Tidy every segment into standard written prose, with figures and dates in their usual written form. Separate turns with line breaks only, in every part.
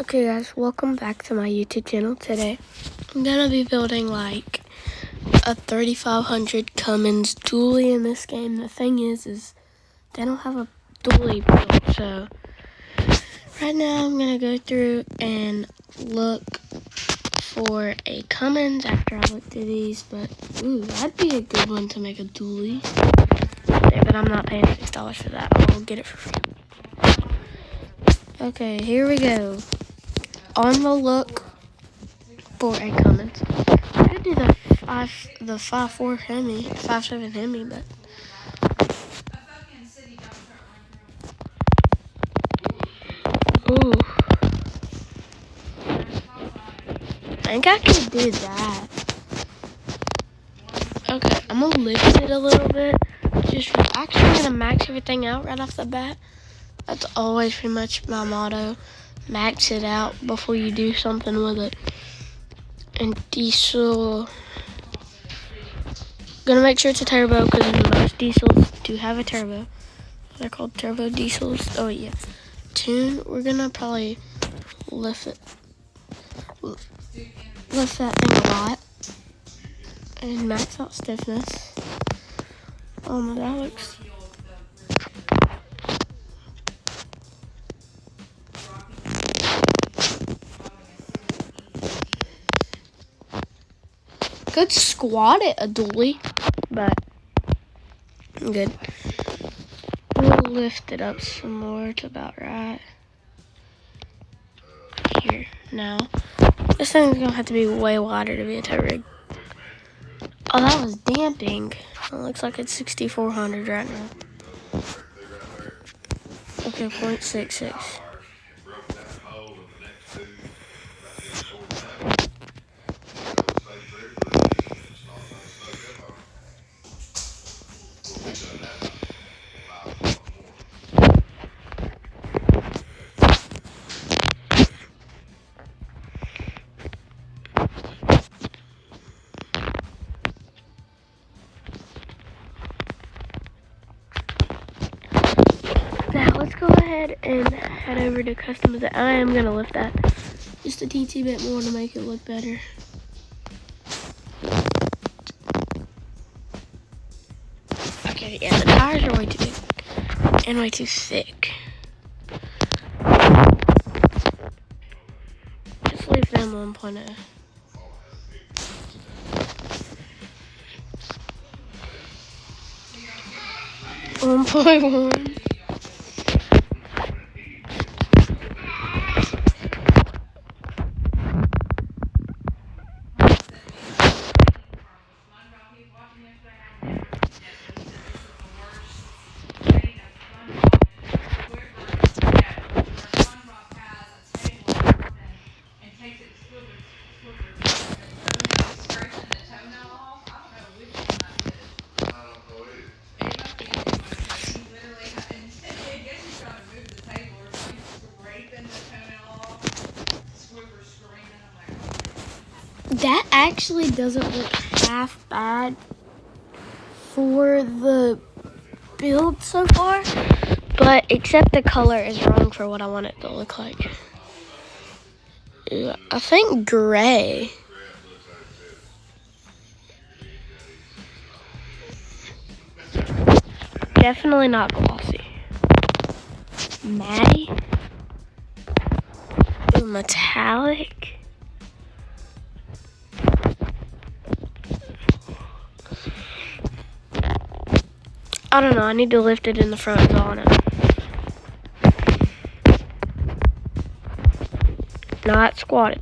Okay guys, welcome back to my YouTube channel. Today I'm gonna be building like a 3500 Cummins dually in this game. The thing is they don't have a dually built, so right now I'm gonna go through and look for a Cummins after I look through these. But ooh, that'd be a good one to make a dually. Yeah, but I'm not paying $6 for that. I'll get it for free. Okay, here we go. On the look for a Cummins. I could do the 5.4 Hemi, 5.7 Hemi, but ooh, I think I can do that. Okay, I'm gonna lift it a little bit. Actually, I'm gonna max everything out right off the bat. That's always pretty much my motto. Max it out before you do something with it. And diesel, gonna make sure it's a turbo because most diesels do have a turbo. They're called turbo diesels. Oh yeah. Tune, we're gonna probably lift that thing a lot and max out stiffness. Oh my, that looks. Could squat it a dually, but I'm good. We'll lift it up some more to about right here. Now, this thing's gonna have to be way wider to be a tow rig. Oh, that was damping. It looks like it's 6,400 right now. Okay, 0.66. Now let's go ahead and head over to customize it. I am gonna lift that just a teensy bit more to make it look better. Okay, yeah, the tires are way too big and way too thick. Just leave them 1.0. One point one. That actually doesn't look half bad for the build so far, but except the color is wrong for what I want it to look like. I think gray. Definitely not glossy. Matty. Ooh, metallic. I don't know, I need to lift it in the front on it. Not squatted.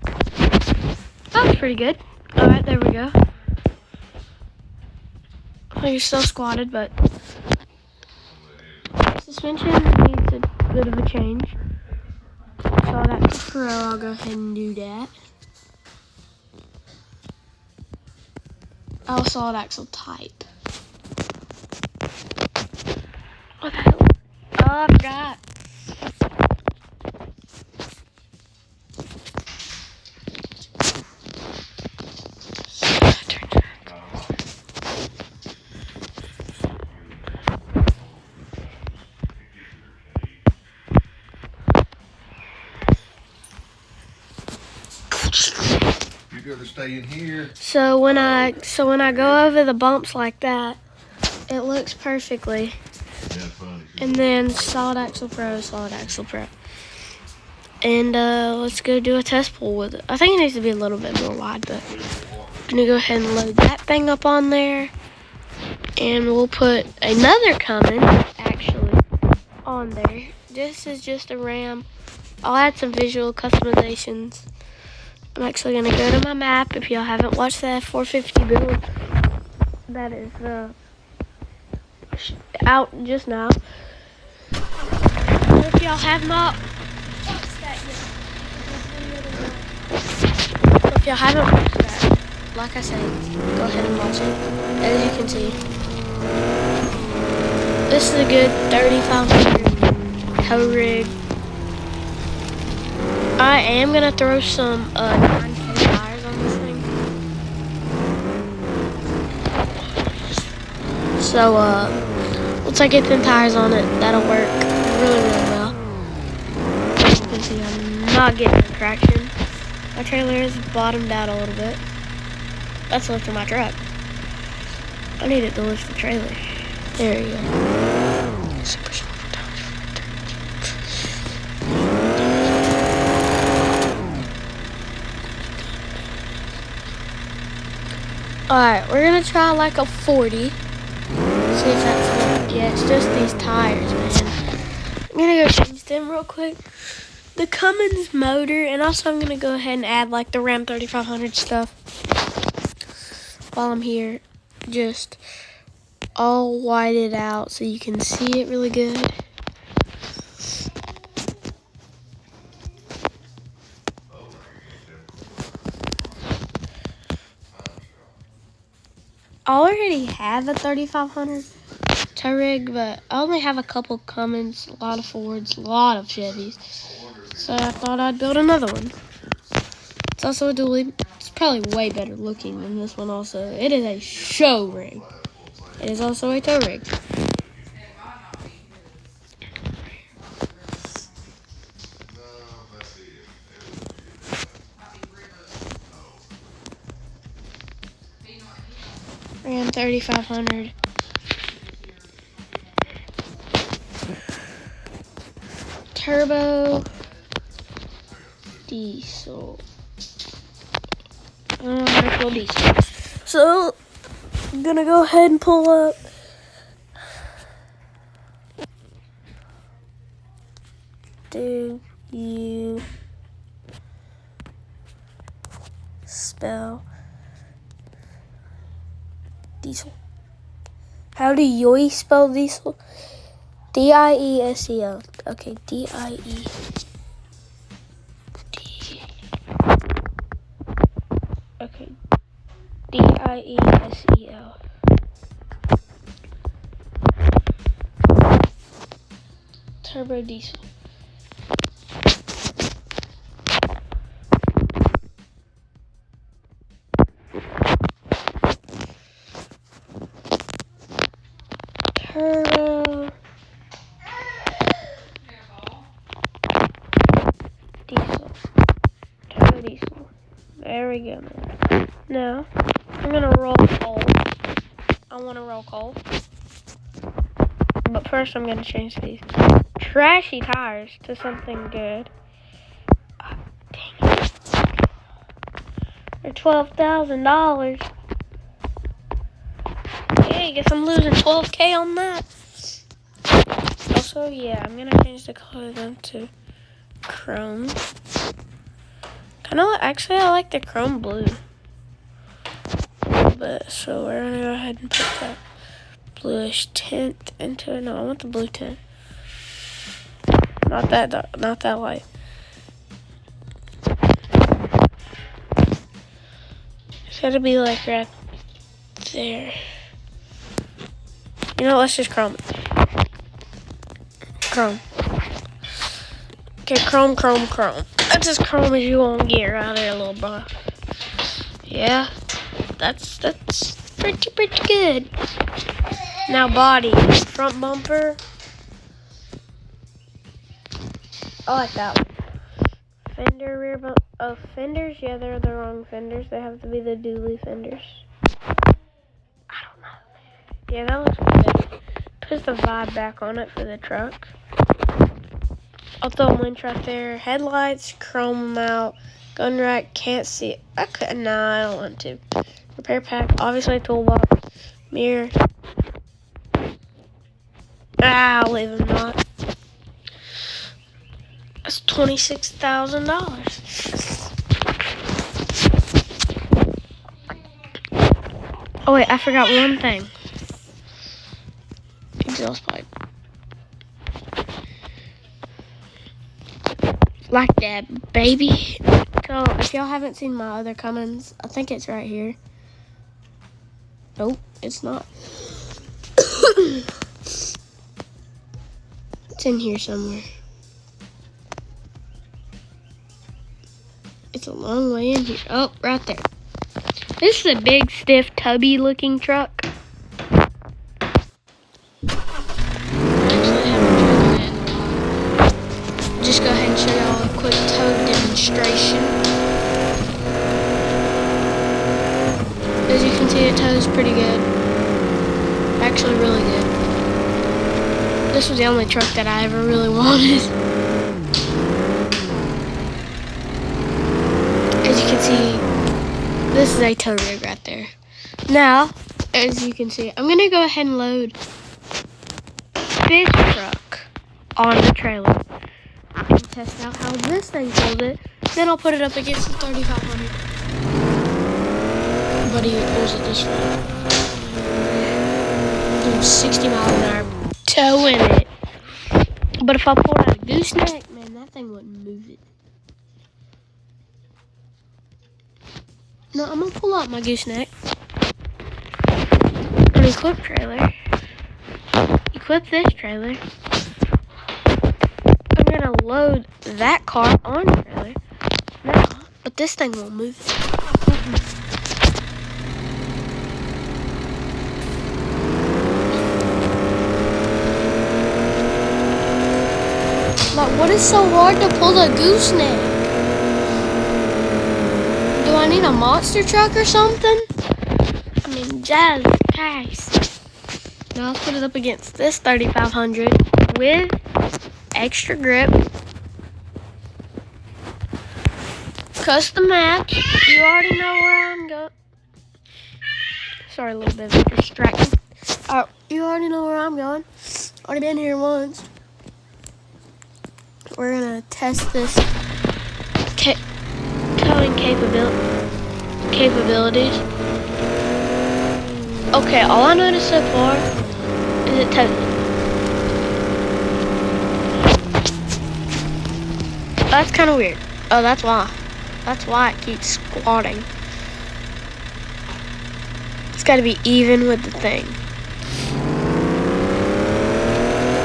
That was pretty good. Alright, there we go. You're still squatted, but suspension needs a bit of a change. Saw that pro, I'll go ahead and do that. Oh, solid axle type. Okay. Oh, I forgot.
You gotta stay in here.
So when I go over the bumps like that, it looks perfectly.
That's funny.
And then solid axle pro. And let's go do a test pull with it. I think it needs to be a little bit more wide, but I'm gonna go ahead and load that thing up on there. And we'll put another Cummins actually on there. This is just a Ram. I'll add some visual customizations. I'm actually gonna go to my map. If y'all haven't watched that 450 build, that is out just now. If y'all have not watched that yet, if y'all haven't watched that, like I said, go ahead and watch it. As you can see, this is a good 3500 tow rig. I am gonna throw some 9K tires on this thing. So once I get them tires on it, that'll work really, really well. As you can see, I'm not getting the traction. My trailer is bottomed out a little bit. That's lifting my truck. I need it to lift the trailer. There you go. Super slow for tires. Alright, we're gonna try like a 40. See if that's enough. Yeah, it's just these tires, man. I'm gonna go change them real quick. The Cummins motor, and also I'm gonna go ahead and add like the Ram 3500 stuff while I'm here. Just all white it out so you can see it really good. I already have a 3500 tow rig, but I only have a couple Cummins, a lot of Fords, a lot of Chevys. So I thought I'd build another one. It's also a dually. It's probably way better looking than this one also. It is a show rig. It is also a tow rig. Ram 3500. Turbo diesel. Diesel. So I'm gonna go ahead and pull up. Do you spell diesel? How do you spell diesel? D-I-E-S-E-L. Okay, D-I-E. Okay, D-I-E-S-E-L. Turbo diesel. Turbo diesel. Turbo diesel. There we go, man. Now, I'm gonna roll coal. I wanna roll coal. But first I'm gonna change these trashy tires to something good. Oh, dang it. They're $12,000. Hey, guess I'm losing 12K on that. Also, yeah, I'm gonna change the color of them to chrome. Actually, I like the chrome blue. But so we're gonna go ahead and put that bluish tint into it. No, I want the blue tint. Not that dark, not that light. It's gotta be like right there. You know, let's just chrome it. Chrome. Okay, chrome. That's as chrome as you want to get around there, little bro. Yeah, that's pretty good. Now body, front bumper. I like that one. fender rear bump. Oh, fenders? Yeah, they're the wrong fenders. They have to be the dually fenders. I don't know. Yeah, that looks good. Puts the vibe back on it for the truck. I'll throw a winch right there. Headlights, chrome them out. Gun rack, can't see it. Nah, I don't want to. Repair pack, obviously toolbox. Mirror. I'll leave them not. That's $26,000. Oh wait, I forgot one thing. Exhaust pipe. Like that, baby. So, if y'all haven't seen my other Cummins, I think it's right here. Nope, it's not. It's in here somewhere. It's a long way in here. Oh, right there. This is a big, stiff, tubby looking truck. Just go ahead and show y'all a quick tow demonstration. As you can see, it tows pretty good. Actually, really good. This was the only truck that I ever really wanted. As you can see, this is a tow rig right there. Now, as you can see, I'm going to go ahead and load this truck on the trailer. And test out how this thing pulls it. Then I'll put it up against the 3500. But he pulls it this way. Doing 60 miles an hour, towing it. But if I pulled out a gooseneck, man, that thing wouldn't move it. No, I'm gonna pull out my gooseneck. And equip trailer. Equip this trailer. I'm gonna load that car on the trailer now, but this thing won't move. Like, what is so hard to pull the gooseneck? Do I need a monster truck or something? I mean, jazz, Christ. Now I'll put it up against this 3500 with extra grip. Custom match. You already know where I'm going. Sorry, a little bit of a distraction. You already know where I'm going. Already been here once. We're gonna test this towing capabilities. Okay, all I noticed so far is it tows. That's kind of weird. Oh, that's why. That's why it keeps squatting. It's got to be even with the thing.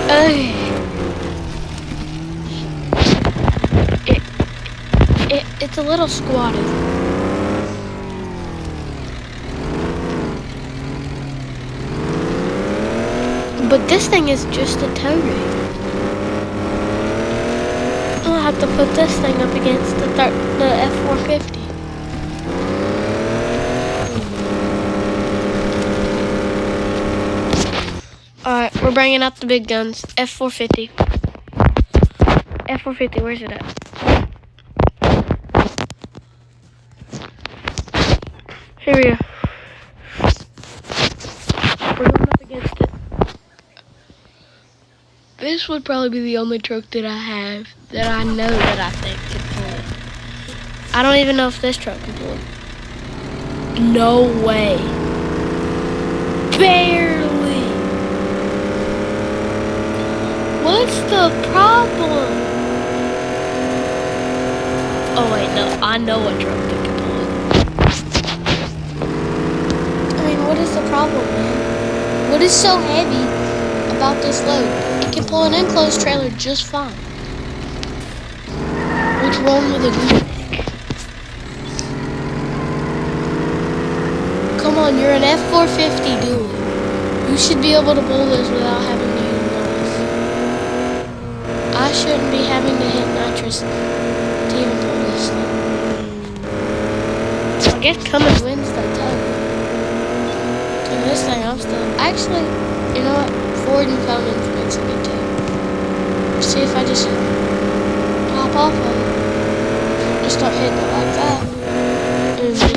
Okay. It's a little squatted. But this thing is just a tow rig. I'll have to put this thing up against the F450. Alright, we're bringing out the big guns. F450. F450, where's it at? Here we go. We're going up against it. This would probably be the only truck that I have that I know that I think can pull it. I don't even know if this truck can pull it. No way. Barely. What's the problem? Oh wait, no, I know what truck that can pull it. I mean, what is the problem, man? What is so heavy about this load? It can pull an enclosed trailer just fine. What's wrong with a gooseneck? Come on, you're an F450 dually. You should be able to pull this without having to use noise. I shouldn't be having to hit nitrous to even pull this thing. So I guess Cummins wins the title. To this thing, I'm still... Actually, you know what? Ford and Cummins makes a good team. See if I just hop off of it. Just start hitting it like that. And just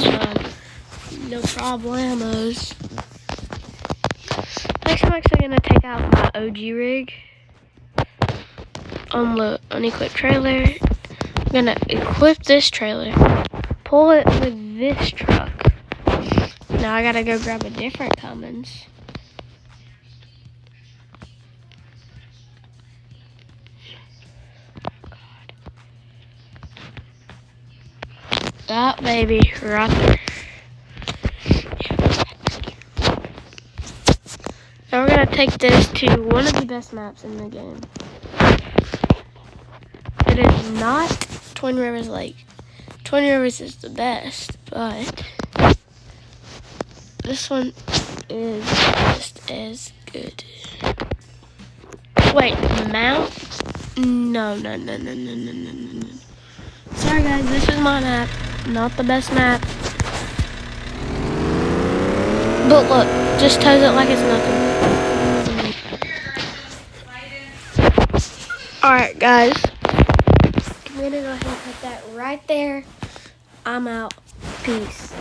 no problemos. Next, I'm actually going to take out my OG rig. Unequip trailer. I'm going to equip this trailer. Pull it with this truck. Now I got to go grab a different Cummins. That baby, right there. Now we're gonna take this to one of the best maps in the game. It is not Twin Rivers Lake. Twin Rivers is the best, but this one is just as good. Wait, Mount? No. Sorry guys, this is my map. Not the best map. But look, just toes it like it's nothing. Alright guys. I'm gonna go ahead and put that right there. I'm out. Peace.